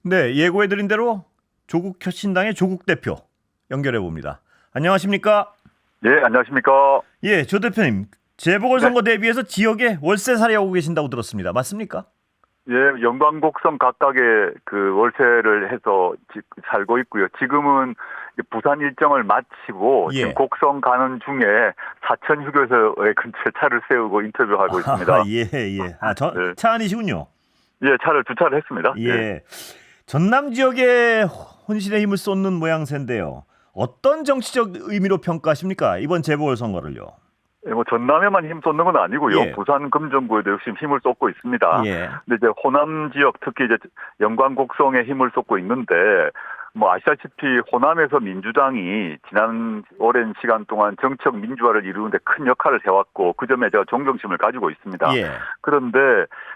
네, 예고해드린 대로 조국 혁신당의 조국 대표 연결해 봅니다. 안녕하십니까? 예, 안녕하십니까? 예, 조 대표님. 네. 재보궐선거 대비해서 지역에 월세살이 하고 계신다고 들었습니다. 맞습니까? 예, 영광곡성 각각에 그 월세를 해서 살고 있고요. 지금은 부산 일정을 마치고 지금 예. 곡성 가는 중에 사천 휴게소에 근처에 차를 세우고 인터뷰하고 아, 있습니다. 예, 예. 네. 차 안이시군요. 예, 차를 주차를 했습니다. 예. 예. 전남 지역에 혼신의 힘을 쏟는 모양새인데요. 어떤 정치적 의미로 평가하십니까? 이번 재보궐선거를요. 예, 뭐 전남에만 힘 쏟는 건 아니고요. 예. 부산 금정구에도 역시 힘을 쏟고 있습니다. 예. 근데 이제 호남 지역 특히 이제 영광 곡성에 힘을 쏟고 있는데 뭐 아시다시피 호남에서 민주당이 지난 오랜 시간 동안 정책 민주화를 이루는데 큰 역할을 해왔고 그 점에 제가 존경심을 가지고 있습니다. 예. 그런데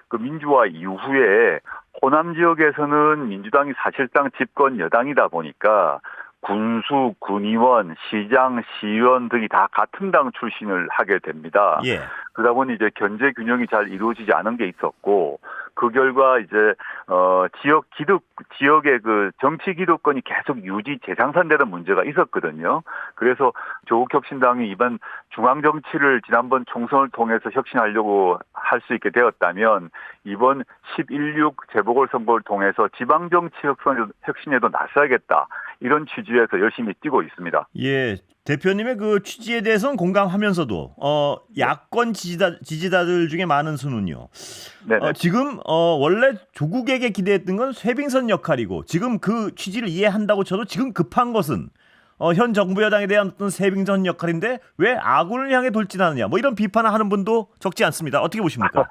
그 민주화 이후에 호남 지역에서는 민주당이 사실상 집권 여당이다 보니까 군수, 군의원, 시장, 시의원 등이 다 같은 당 출신을 하게 됩니다. 예. 그러다 보니 이제 견제 균형이 잘 이루어지지 않은 게 있었고 그 결과 이제 지역의 그 정치 기득권이 계속 유지 재생산되는 문제가 있었거든요. 그래서 조국혁신당이 이번 중앙 정치를 지난번 총선을 통해서 혁신하려고 할 수 있게 되었다면 이번 11.6 재보궐선거를 통해서 지방 정치 혁신에도 나서야겠다. 이런 취지에서 열심히 뛰고 있습니다. 예, 대표님의 그 취지에 대해서는 공감하면서도 야권 지지자들 중에 많은 수는요. 네네. 지금 원래 조국에게 기대했던 건 쇄빙선 역할이고 지금 그 취지를 이해한다고 쳐도 지금 급한 것은 현 정부 여당에 대한 어떤 쇄빙선 역할인데 왜 아군을 향해 돌진하느냐 뭐 이런 비판을 하는 분도 적지 않습니다. 어떻게 보십니까?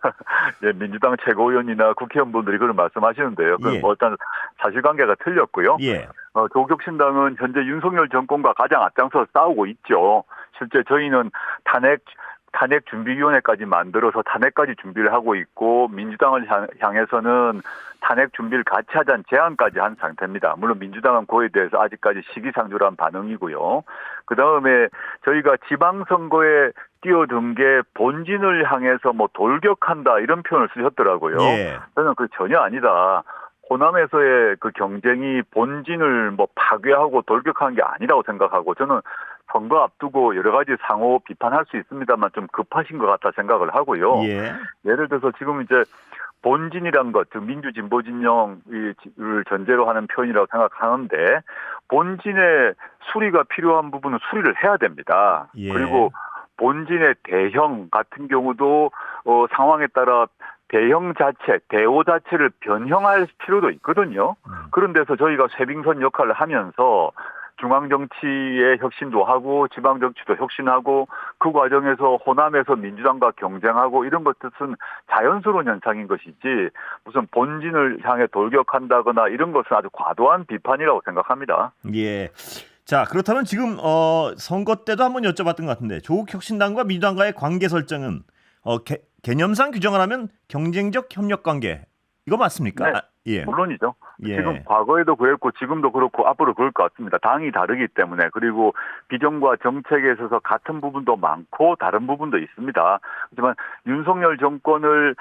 예, 민주당 최고위원이나 국회의원분들이 그런 말씀하시는데요. 그 예. 뭐 일단 사실관계가 틀렸고요. 예. 조국혁신당은 현재 윤석열 정권과 가장 앞장서 싸우고 있죠. 실제 저희는 탄핵 준비위원회까지 만들어서 탄핵까지 준비를 하고 있고 민주당을 향해서는 탄핵 준비를 같이 하자는 제안까지 한 상태입니다. 물론 민주당은 그에 대해서 아직까지 시기상조한 반응이고요. 그다음에 저희가 지방선거에 뛰어든 게 본진을 향해서 뭐 돌격한다 이런 표현을 쓰셨더라고요. 예. 저는 그 전혀 아니다. 호남에서의 그 경쟁이 본진을 뭐 파괴하고 돌격한 게 아니라고 생각하고 저는 선거 앞두고 여러 가지 상호 비판할 수 있습니다만 좀 급하신 것 같다 생각을 하고요. 예. 예를 들어서 지금 이제 본진이란 것, 즉 민주진보진영을 전제로 하는 표현이라고 생각하는데 본진의 수리가 필요한 부분은 수리를 해야 됩니다. 예. 그리고 본진의 대형 같은 경우도 상황에 따라 대형 자체, 대오 자체를 변형할 필요도 있거든요. 그런 데서 저희가 쇄빙선 역할을 하면서 중앙정치의 혁신도 하고 지방정치도 혁신하고 그 과정에서 호남에서 민주당과 경쟁하고 이런 것들은 자연스러운 현상인 것이지 무슨 본진을 향해 돌격한다거나 이런 것은 아주 과도한 비판이라고 생각합니다. 예. 자, 그렇다면 지금 선거 때도 한번 여쭤봤던 것 같은데 조국 혁신당과 민주당과의 관계 설정은 개념상 규정을 하면 경쟁적 협력 관계 이거 맞습니까? 네. 예. 물론이죠. 예. 지금 과거에도 그랬고 지금도 그렇고 앞으로 그럴 것 같습니다. 당이 다르기 때문에 그리고 비전과 정책에 있어서 같은 부분도 많고 다른 부분도 있습니다. 하지만 윤석열 정권을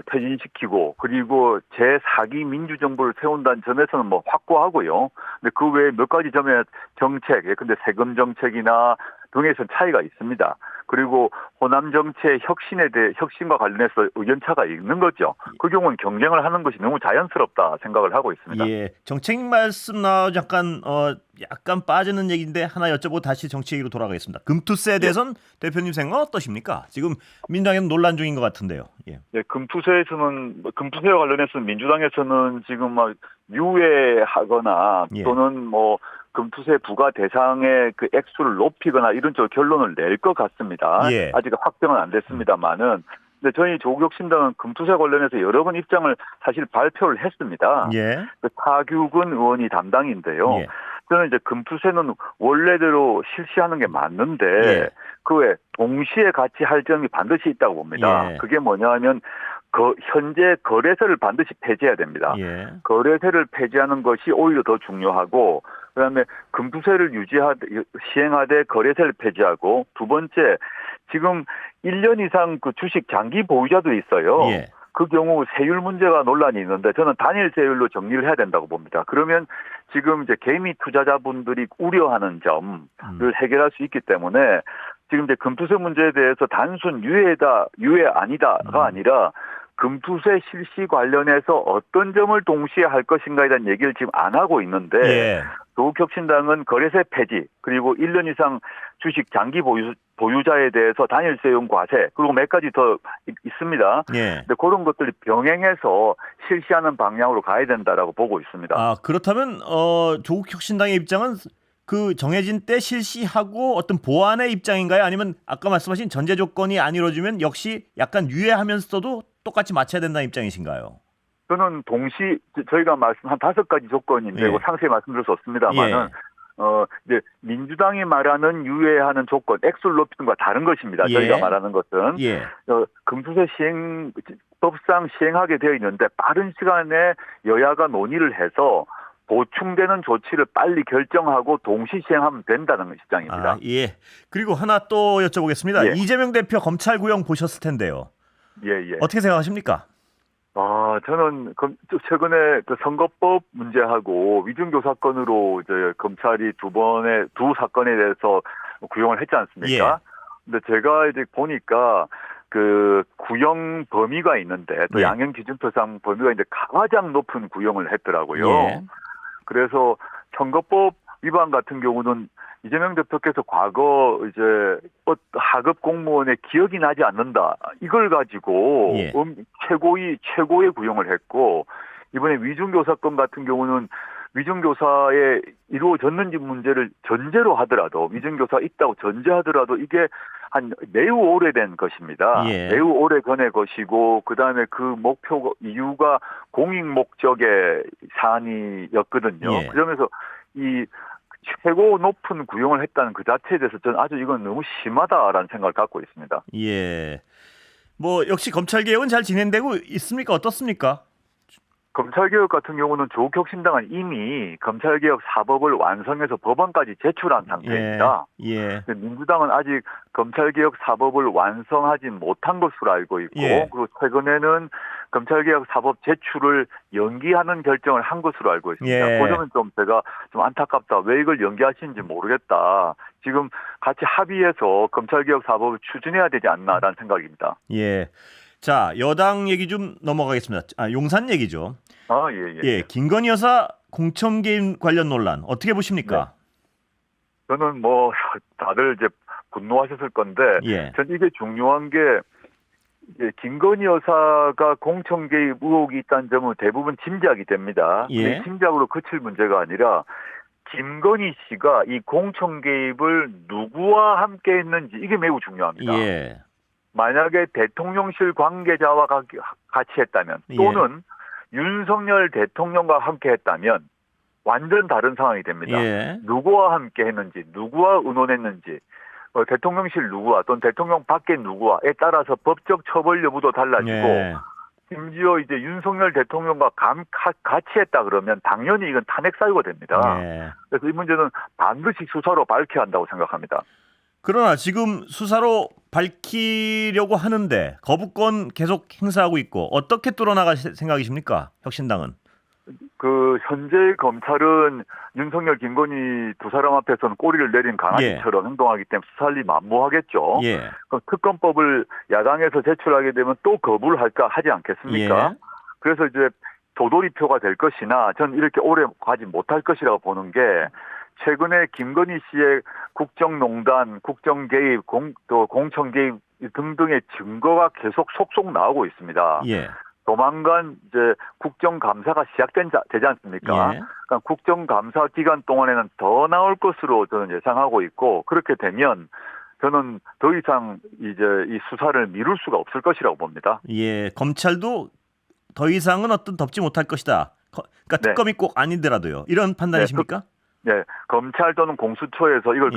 퇴진시키고 그리고 제4기 민주정부를 세운다는 점에서는 뭐 확고하고요. 근데 그 외에 몇 가지 점에 정책, 근데 세금 정책이나 등에서 차이가 있습니다. 그리고 호남 정치의 혁신과 관련해서 의견차가 있는 거죠. 그 경우는 경쟁을 하는 것이 너무 자연스럽다 생각을 하고 있습니다. 예. 정책 말씀 나와 약간 빠지는 얘기인데 하나 여쭤보고 다시 정치 얘기로 돌아가겠습니다. 금투세에 대해서는 대표님 생각 어떠십니까? 지금 민주당에는 논란 중인 것 같은데요. 예. 네, 금투세와 관련해서는 민주당에서는 지금 막 유예하거나 예. 또는 뭐 금투세 부과 대상의 그 액수를 높이거나 이런 쪽 결론을 낼 것 같습니다. 예. 아직 확정은 안 됐습니다만은. 근데 저희 조국혁신당은 금투세 관련해서 여러 번 입장을 사실 발표를 했습니다. 예. 그 타규근 의원이 담당인데요. 예. 저는 이제 금투세는 원래대로 실시하는 게 맞는데 예. 그 외에 동시에 같이 할 점이 반드시 있다고 봅니다. 예. 그게 뭐냐 하면 현재 거래세를 반드시 폐지해야 됩니다. 예. 거래세를 폐지하는 것이 오히려 더 중요하고 그다음에 금투세를 시행하되 거래세를 폐지하고 두 번째 지금 1년 이상 그 주식 장기 보유자도 있어요. 예. 그 경우 세율 문제가 논란이 있는데 저는 단일 세율로 정리를 해야 된다고 봅니다. 그러면 지금 이제 개미 투자자분들이 우려하는 점을 해결할 수 있기 때문에 지금 이제 금투세 문제에 대해서 단순 유예다, 유예 아니다가 아니라 금투세 실시 관련해서 어떤 점을 동시에 할 것인가에 대한 얘기를 지금 안 하고 있는데 예. 조국혁신당은 거래세 폐지 그리고 1년 이상 주식 장기 보유자에 대해서 단일세율 과세 그리고 몇 가지 더 있습니다. 예. 근데 그런 것들이 병행해서 실시하는 방향으로 가야 된다라고 보고 있습니다. 아, 그렇다면 조국혁신당의 입장은 그 정해진 때 실시하고 어떤 보완의 입장인가요? 아니면 아까 말씀하신 전제 조건이 안 이루어지면 역시 약간 유예하면서도 똑같이 맞춰야 된다는 입장이신가요? 저는 저희가 말씀한 5가지 조건인데 예. 상세히 말씀드릴 수 없습니다만은 예. 이제 민주당이 말하는 유예하는 조건, 액수를 높이는 것과 다른 것입니다. 예. 저희가 말하는 것은 예. 금투세 법상 시행하게 되어 있는데 빠른 시간에 여야가 논의를 해서 보충되는 조치를 빨리 결정하고 동시 시행하면 된다는 입장입니다. 아, 예. 그리고 하나 또 여쭤보겠습니다. 예. 이재명 대표 검찰 구형 보셨을 텐데요. 예. 어떻게 생각하십니까? 저는 최근에 그 선거법 문제하고 위증교 사건으로 이제 검찰이 두 사건에 대해서 구형을 했지 않습니까? 근데 제가 이제 보니까 그 구형 범위가 있는데 또 예. 양형 기준표상 범위가 있는데 가장 높은 구형을 했더라고요. 예. 그래서 선거법 위반 같은 경우는 이재명 대표께서 과거 이제 하급 공무원의 기억이 나지 않는다. 이걸 가지고 예. 최고의 구형을 했고 이번에 위중교 사건 같은 경우는 위중교사에 이루어졌는지 문제를 전제로 하더라도 위중교사 있다고 전제하더라도 이게 한 매우 오래된 것입니다. 예. 매우 오래전의 것이고 그다음에 그 이유가 공익 목적의 사안이었거든요. 예. 그러면서 이 최고 높은 구형을 했다는 그 자체에 대해서 저는 아주 이건 너무 심하다라는 생각을 갖고 있습니다. 예. 뭐 역시 검찰 개혁은 잘 진행되고 있습니까? 어떻습니까? 검찰개혁 같은 경우는 조국혁신당은 이미 검찰개혁 4법을 완성해서 법원까지 제출한 상태입니다. 예. 민주당은 아직 검찰개혁 4법을 완성하지 못한 것으로 알고 있고 예. 그리고 최근에는 검찰개혁 4법 제출을 연기하는 결정을 한 것으로 알고 있습니다. 예. 그 점은 좀 제가 좀 안타깝다. 왜 이걸 연기하시는지 모르겠다. 지금 같이 합의해서 검찰개혁 4법을 추진해야 되지 않나라는 생각입니다. 예. 자, 여당 얘기 좀 넘어가겠습니다. 용산 얘기죠. 예. 김건희 여사 공천 개입 관련 논란 어떻게 보십니까? 네. 저는 다들 이제 분노하셨을 건데, 예. 전 이게 중요한 게 김건희 여사가 공천 개입 의혹이 있다는 점은 대부분 짐작이 됩니다. 예. 그 짐작으로 그칠 문제가 아니라 김건희 씨가 이 공천 개입을 누구와 함께 했는지 이게 매우 중요합니다. 예. 만약에 대통령실 관계자와 같이 했다면 또는 윤석열 대통령과 함께 했다면 완전 다른 상황이 됩니다. 예. 누구와 함께 했는지, 누구와 의논했는지, 대통령실 누구와 또는 대통령 밖에 누구와에 따라서 법적 처벌 여부도 달라지고 예. 심지어 이제 윤석열 대통령과 같이 했다 그러면 당연히 이건 탄핵 사유가 됩니다. 예. 그래서 이 문제는 반드시 수사로 밝혀야 한다고 생각합니다. 그러나 지금 수사로 밝히려고 하는데 거부권 계속 행사하고 있고 어떻게 뚫어나갈 생각이십니까? 혁신당은. 현재 검찰은 윤석열, 김건희 두 사람 앞에서는 꼬리를 내린 강아지처럼 행동하기 때문에 수사할 리 만무하겠죠. 예. 특검법을 야당에서 제출하게 되면 또 거부를 하지 않겠습니까? 예. 그래서 이제 도돌이표가 될 것이나 전 이렇게 오래 가지 못할 것이라고 보는 게 최근에 김건희 씨의 국정농단, 국정개입, 또 공천 개입 등등의 증거가 계속 속속 나오고 있습니다. 예. 조만간 이제 국정감사가 되지 않습니까? 예. 그러니까 국정감사 기간 동안에는 더 나올 것으로 저는 예상하고 있고 그렇게 되면 저는 더 이상 이제 이 수사를 미룰 수가 없을 것이라고 봅니다. 예. 검찰도 더 이상은 덮지 못할 것이다. 그러니까 특검이 꼭 아니더라도요. 이런 판단이십니까? 네, 검찰 또는 공수처에서 이걸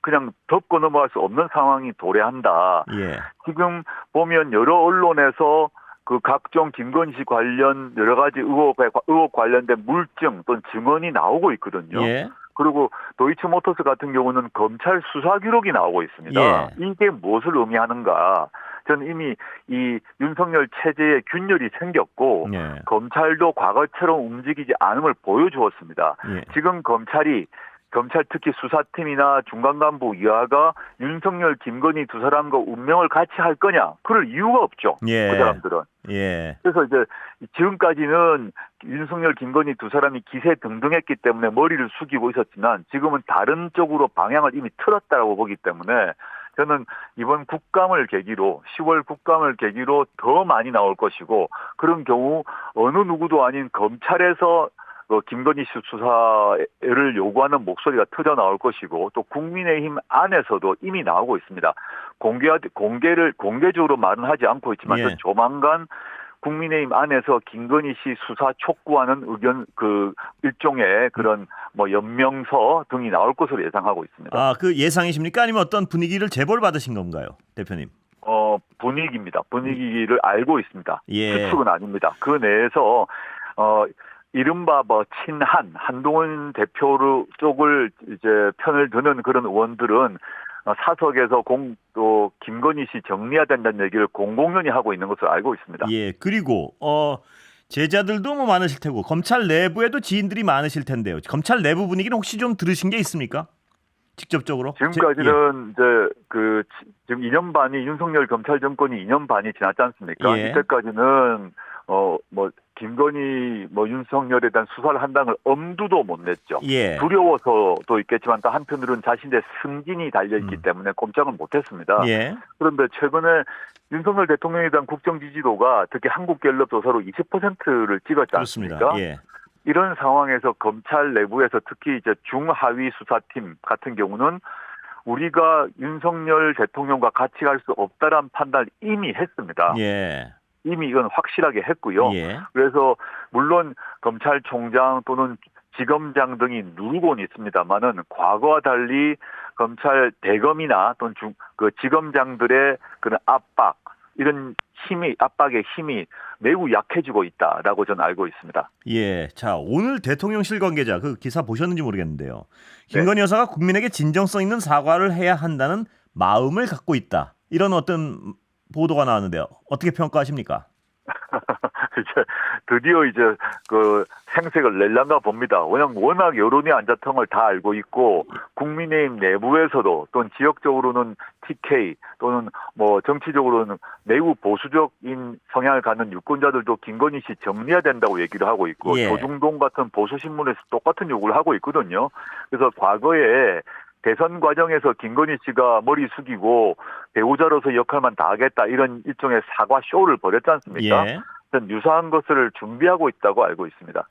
그냥 덮고 넘어갈 수 없는 상황이 도래한다. 예. 지금 보면 여러 언론에서 그 각종 김건희 씨 관련 여러 가지 의혹 관련된 물증 또는 증언이 나오고 있거든요. 예. 그리고 도이치모터스 같은 경우는 검찰 수사 기록이 나오고 있습니다. 예. 이게 무엇을 의미하는가? 저는 이미 이 윤석열 체제에 균열이 생겼고 예. 검찰도 과거처럼 움직이지 않음을 보여주었습니다. 예. 지금 검찰 특히 수사팀이나 중간간부 이하가 윤석열, 김건희 두 사람과 운명을 같이 할 거냐? 그럴 이유가 없죠. 예. 그 사람들은. 예. 그래서 이제 지금까지는 윤석열, 김건희 두 사람이 기세 등등했기 때문에 머리를 숙이고 있었지만 지금은 다른 쪽으로 방향을 이미 틀었다라고 보기 때문에 저는 이번 국감을 계기로 10월 국감을 계기로 더 많이 나올 것이고 그런 경우 어느 누구도 아닌 검찰에서 김건희 씨 수사를 요구하는 목소리가 터져 나올 것이고 또 국민의힘 안에서도 이미 나오고 있습니다. 공개적으로 말은 하지 않고 있지만 예. 조만간 국민의힘 안에서 김건희 씨 수사 촉구하는 의견 일종의 그런 연명서 등이 나올 것으로 예상하고 있습니다. 아, 그 예상이십니까? 아니면 어떤 분위기를 제보를 받으신 건가요, 대표님? 분위기입니다. 분위기를 알고 있습니다. 예. 추측은 아닙니다. 그 내에서 이른바 한동훈 대표 쪽을 이제 편을 드는 그런 의원들은 사석에서 또 김건희 씨 정리해야 된다는 얘기를 공공연히 하고 있는 것으로 알고 있습니다. 예. 그리고 제자들도 뭐 많으실 테고 검찰 내부에도 지인들이 많으실 텐데요. 검찰 내부 분위기는 혹시 좀 들으신 게 있습니까? 직접적으로? 지금까지는 이제 지금 2년 반이 윤석열 검찰 정권이 2년 반이 지났지 않습니까? 예. 이때까지는 김건희 윤석열에 대한 수사를 한다는 엄두도 못 냈죠. 예. 두려워서도 있겠지만 또 한편으로는 자신의 승진이 달려있기 때문에 꼼짝을 못했습니다. 예. 그런데 최근에 윤석열 대통령에 대한 국정 지지도가 특히 한국갤럽 조사로 20%를 찍었지 그렇습니다. 않습니까? 예. 이런 상황에서 검찰 내부에서 특히 이제 중하위 수사팀 같은 경우는 우리가 윤석열 대통령과 같이 갈 수 없다라는 판단을 이미 했습니다. 예. 이미 이건 확실하게 했고요. 예. 그래서 물론 검찰총장 또는 지검장 등이 누르고는 있습니다만은 과거와 달리 검찰 대검이나 또는 지검장들의 그런 압박의 힘이 매우 약해지고 있다라고 저는 알고 있습니다. 예. 자, 오늘 대통령실 관계자 그 기사 보셨는지 모르겠는데요. 김건희 여사가 국민에게 진정성 있는 사과를 해야 한다는 마음을 갖고 있다. 이런 어떤 보도가 나왔는데요. 어떻게 평가하십니까? 드디어 생색을 낼란가 봅니다. 워낙 여론이 안자통을 다 알고 있고 국민의힘 내부에서도 또는 지역적으로는 TK 또는 정치적으로는 매우 보수적인 성향을 갖는 유권자들도 김건희 씨 정리해야 된다고 얘기를 하고 있고 예. 조중동 같은 보수신문에서 똑같은 요구를 하고 있거든요. 그래서 과거에 대선 과정에서 김건희 씨가 머리 숙이고 배우자로서 역할만 다 하겠다 이런 일종의 사과 쇼를 벌였지 않습니까? 예. 유사한 것을 준비하고 있다고 알고 있습니다.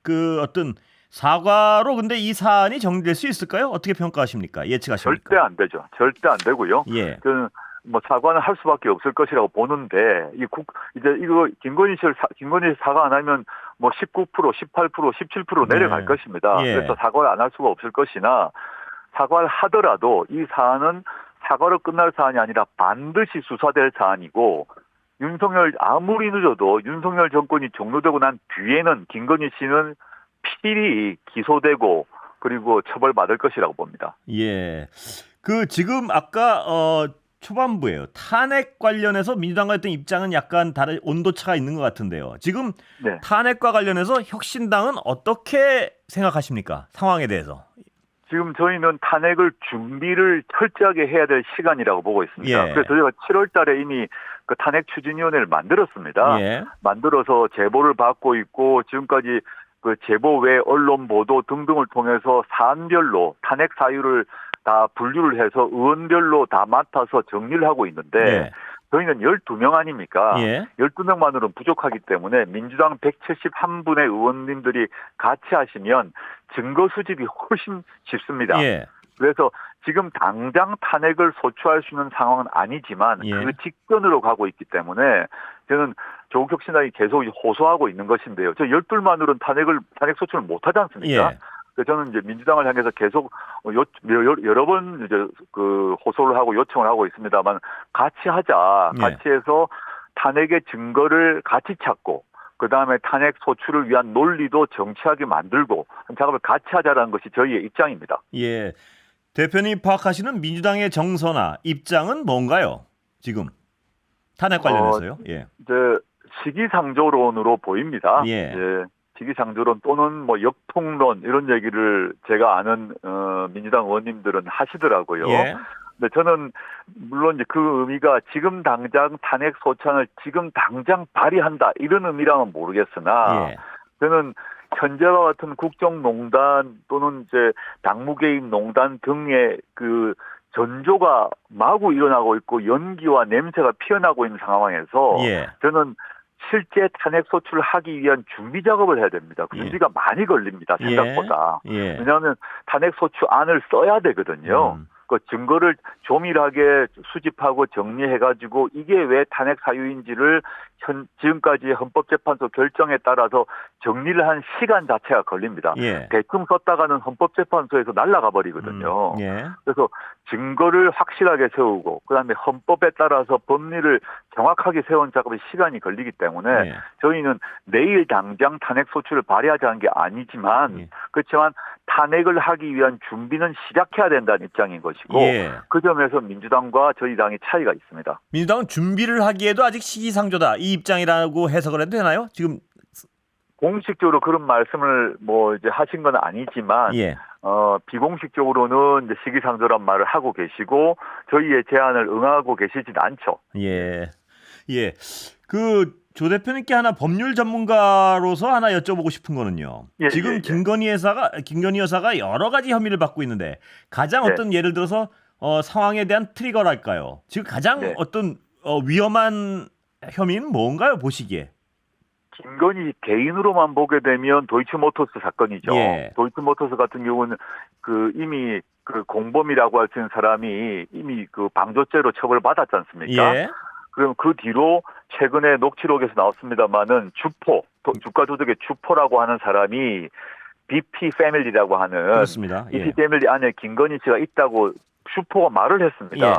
그 어떤 사과로 근데 이 사안이 정리될 수 있을까요? 어떻게 평가하십니까? 예측하십니까? 절대 안 되죠. 절대 안 되고요. 예. 저는 사과는 할 수밖에 없을 것이라고 보는데 이제 이거 김건희 씨 사과 안 하면 19%, 18%, 17% 내려갈 네. 것입니다. 예. 그래서 사과를 안 할 수가 없을 것이나 사과를 하더라도 이 사안은 사과로 끝날 사안이 아니라 반드시 수사될 사안이고 아무리 늦어도 윤석열 정권이 종료되고 난 뒤에는 김건희 씨는 필히 기소되고 그리고 처벌받을 것이라고 봅니다. 예. 지금 아까 초반부에요. 탄핵 관련해서 민주당과 했던 입장은 약간 다른 온도차가 있는 것 같은데요. 지금 네. 탄핵과 관련해서 혁신당은 어떻게 생각하십니까? 상황에 대해서. 지금 저희는 탄핵을 준비를 철저하게 해야 될 시간이라고 보고 있습니다. 예. 그래서 저희가 7월 달에 이미 그 탄핵 추진위원회를 만들었습니다. 예. 만들어서 제보를 받고 있고 지금까지 그 제보 외 언론 보도 등등을 통해서 사안별로 탄핵 사유를 다 분류를 해서 의원별로 다 맡아서 정리를 하고 있는데 예. 저희는 12명 아닙니까? 예. 12명만으로는 부족하기 때문에 민주당 171분의 의원님들이 같이 하시면 증거 수집이 훨씬 쉽습니다. 예. 그래서 지금 당장 탄핵을 소추할 수 있는 상황은 아니지만 예. 그 직전으로 가고 있기 때문에 저는 조국혁신당이 계속 호소하고 있는 것인데요. 저 12만으로는 탄핵 소추를 못하지 않습니까? 예. 그래서 저는 이제 민주당을 향해서 계속 여러 번 이제 호소를 하고 요청을 하고 있습니다만 같이 하자. 예. 같이 해서 탄핵의 증거를 같이 찾고 그다음에 탄핵 소추를 위한 논리도 정치하게 만들고 작업을 같이 하자라는 것이 저희의 입장입니다. 예. 대표님 파악하시는 민주당의 정서나 입장은 뭔가요? 지금 탄핵 관련해서요. 예. 이제 시기상조론으로 보입니다. 예. 시기상조론 또는 뭐 역통론 이런 얘기를 제가 아는 민주당 의원님들은 하시더라고요. 예. 근데 저는 물론 이제 그 의미가 지금 당장 탄핵 소찬을 지금 당장 발의한다 이런 의미라면 모르겠으나 예. 저는 현재와 같은 국정농단 또는 이제 당무개입농단 등의 그 전조가 마구 일어나고 있고 연기와 냄새가 피어나고 있는 상황에서 예. 저는 실제 탄핵 소추를 하기 위한 준비 작업을 해야 됩니다. 그 예. 준비가 많이 걸립니다. 생각보다. 예. 왜냐하면 탄핵 소추안을 써야 되거든요. 그 증거를 조밀하게 수집하고 정리해가지고 이게 왜 탄핵 사유인지를 지금까지 헌법재판소 결정에 따라서 정리를 한 시간 자체가 걸립니다. 예. 대충 썼다가는 헌법재판소에서 날아가 버리거든요. 예. 그래서 증거를 확실하게 세우고 그다음에 헌법에 따라서 법리를 정확하게 세운 작업에 시간이 걸리기 때문에 예. 저희는 내일 당장 탄핵 소추를 발의하자는 게 아니지만 예. 그렇지만 탄핵을 하기 위한 준비는 시작해야 된다는 입장인 것이고 예. 그 점에서 민주당과 저희 당의 차이가 있습니다. 민주당은 준비를 하기에도 아직 시기상조다 이 입장이라고 해석을 해도 되나요? 지금 공식적으로 그런 말씀을 뭐 이제 하신 건 아니지만 예. 비공식적으로는 이제 시기상조란 말을 하고 계시고 저희의 제안을 응하고 계시진 않죠. 예. 예. 그 조 대표님께 하나 법률 전문가로서 하나 여쭤보고 싶은 거는요. 예, 지금 예. 김건희 여사가 여러 가지 혐의를 받고 있는데 가장 네. 어떤 예를 들어서 상황에 대한 트리거랄까요? 지금 가장 네. 어떤 위험한 혐의는 뭔가요? 보시기에. 김건희 개인으로만 보게 되면 도이치모터스 사건이죠. 예. 도이치모터스 같은 경우는 그 이미 그 공범이라고 할 수 있는 사람이 이미 그 방조죄로 처벌받았지 않습니까? 예. 그럼 그 뒤로 최근에 녹취록에서 나왔습니다만은 주가 조작의 주포라고 하는 사람이 BP 패밀리라고 하는 그렇습니다. 예. BP 패밀리 안에 김건희 씨가 있다고 슈퍼가 말을 했습니다. 예.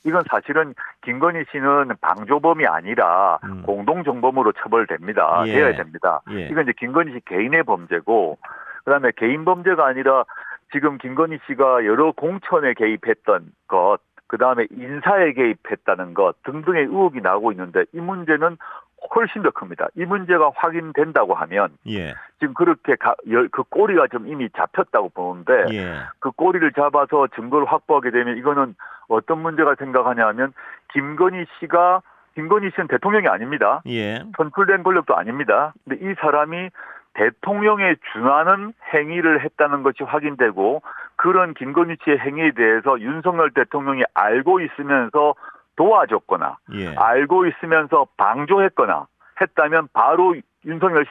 이건 사실은 김건희 씨는 방조범이 아니라 공동정범으로 처벌됩니다. 예. 되어야 됩니다. 예. 이건 이제 김건희 씨 개인의 범죄고 그다음에 개인 범죄가 아니라 지금 김건희 씨가 여러 공천에 개입했던 것 그다음에 인사에 개입했다는 것 등등의 의혹이 나오고 있는데 이 문제는 훨씬 더 큽니다. 이 문제가 확인된다고 하면 예. 지금 그렇게 그 꼬리가 좀 이미 잡혔다고 보는데 예. 그 꼬리를 잡아서 증거를 확보하게 되면 이거는 어떤 문제가 생각하냐면 김건희 씨는 대통령이 아닙니다. 예. 선출된 권력도 아닙니다. 근데 이 사람이 대통령에 준하는 행위를 했다는 것이 확인되고 그런 김건희 씨의 행위에 대해서 윤석열 대통령이 알고 있으면서 도와줬거나 예. 알고 있으면서 방조했거나 했다면 바로 윤석열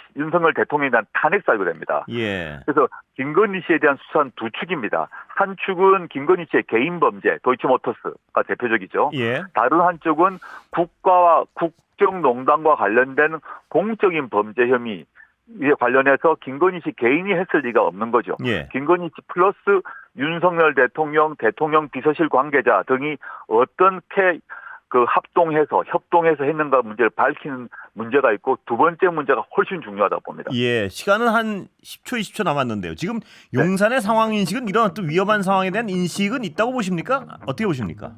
대통령에 대한 탄핵 사유가 됩니다. 예. 그래서 김건희 씨에 대한 수사는 두 축입니다. 한 축은 김건희 씨의 개인 범죄, 도이치모터스가 대표적이죠. 예. 다른 한쪽은 국가와 국정농단과 관련된 공적인 범죄 혐의 이에 관련해서 김건희 씨 개인이 했을 리가 없는 거죠. 예. 김건희 씨 플러스 윤석열 대통령 비서실 관계자 등이 어떻게 그 협동해서 했는가 문제를 밝히는 문제가 있고 두 번째 문제가 훨씬 중요하다고 봅니다. 예, 시간은 한 10초, 20초 남았는데요. 지금 용산의 상황 인식은 이런 어떤 위험한 상황에 대한 인식은 있다고 보십니까? 어떻게 보십니까?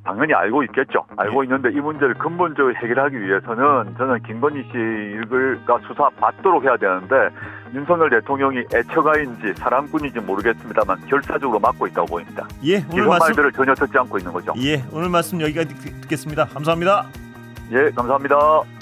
당연히 알고 있겠죠. 알고 있는데 이 문제를 근본적으로 해결하기 위해서는 저는 김건희 씨가 수사 받도록 해야 되는데 윤석열 대통령이 애처가인지 사랑꾼인지 모르겠습니다만 결사적으로 막고 있다고 보입니다. 예, 오늘 이런 말씀 말들을 전혀 듣지 않고 있는 거죠. 예, 오늘 말씀 여기까지 듣겠습니다. 감사합니다. 예, 감사합니다.